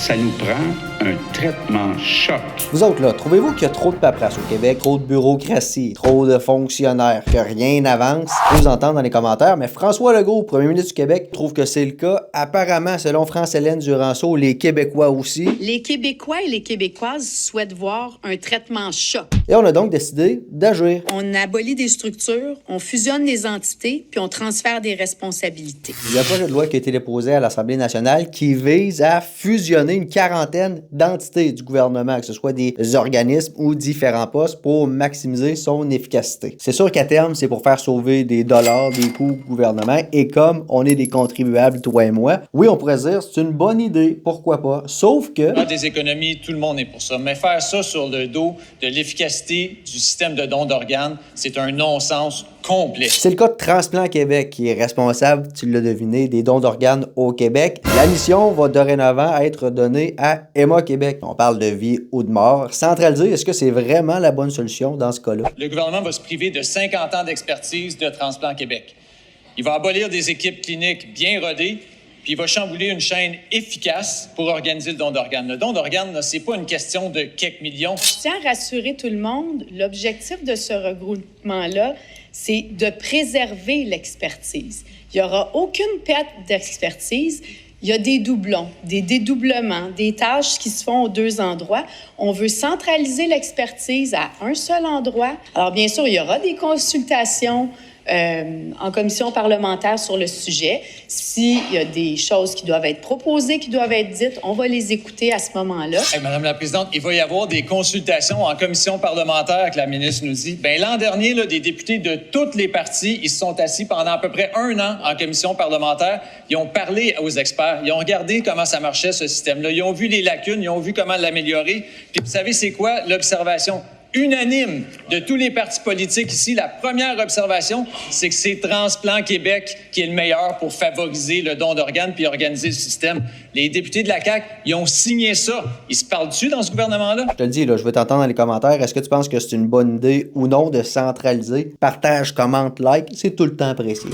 ça nous prend un traitement choc. Vous autres, là, trouvez-vous qu'il y a trop de paperasse au Québec, trop de bureaucratie, trop de fonctionnaires, que rien n'avance? Vous entendre dans les commentaires, mais François Legault, premier ministre du Québec, trouve que c'est le cas. Apparemment, selon France-Hélène Duranceau, les Québécois aussi. Les Québécois et les Québécoises souhaitent voir un traitement choc. Et on a donc décidé d'agir. On abolit des structures, on fusionne les entités, puis on transfère des responsabilités. Il y a un projet de loi qui a été déposé à l'Assemblée nationale qui vise à fusionner une quarantaine d'entités du gouvernement, que ce soit des organismes ou différents postes, pour maximiser son efficacité. C'est sûr qu'à terme, c'est pour faire sauver des dollars, des coûts au gouvernement, et comme on est des contribuables, toi et moi, oui, on pourrait dire c'est une bonne idée, pourquoi pas, sauf que... Faire des économies, tout le monde est pour ça, mais faire ça sur le dos de l'efficacité du système de don d'organes, c'est un non-sens complet. C'est le cas de Transplant Québec qui est responsable, tu l'as deviné, des dons d'organes au Québec. La mission va dorénavant être donnée à Emma Québec. On parle de vie ou de mort. Centraliser, est-ce que c'est vraiment la bonne solution dans ce cas-là? Le gouvernement va se priver de 50 ans d'expertise de Transplant Québec. Il va abolir des équipes cliniques bien rodées, puis il va chambouler une chaîne efficace pour organiser le don d'organes. Le don d'organes, c'est pas une question de quelques millions. Je tiens à rassurer tout le monde, l'objectif de ce regroupement-là, c'est de préserver l'expertise. Il n'y aura aucune perte d'expertise. Il y a des doublons, des dédoublements, des tâches qui se font aux deux endroits. On veut centraliser l'expertise à un seul endroit. Alors, bien sûr, il y aura des consultations en commission parlementaire sur le sujet. S'il y a des choses qui doivent être proposées, qui doivent être dites, on va les écouter à ce moment-là. Hey, Madame la Présidente, il va y avoir des consultations en commission parlementaire, que la ministre nous dit. Bien, l'an dernier, là, des députés de toutes les partis, ils se sont assis pendant à peu près 1 an en commission parlementaire. Ils ont parlé aux experts. Ils ont regardé comment ça marchait, ce système-là. Ils ont vu les lacunes, ils ont vu comment l'améliorer. Puis vous savez, c'est quoi l'observation unanime de tous les partis politiques ici? La première observation, c'est que c'est Transplant Québec qui est le meilleur pour favoriser le don d'organes puis organiser le système. Les députés de la CAQ, ils ont signé ça. Ils se parlent-tu dans ce gouvernement-là? Je te le dis, là, je vais t'entendre dans les commentaires. Est-ce que tu penses que c'est une bonne idée ou non de centraliser? Partage, commente, like, c'est tout le temps apprécié.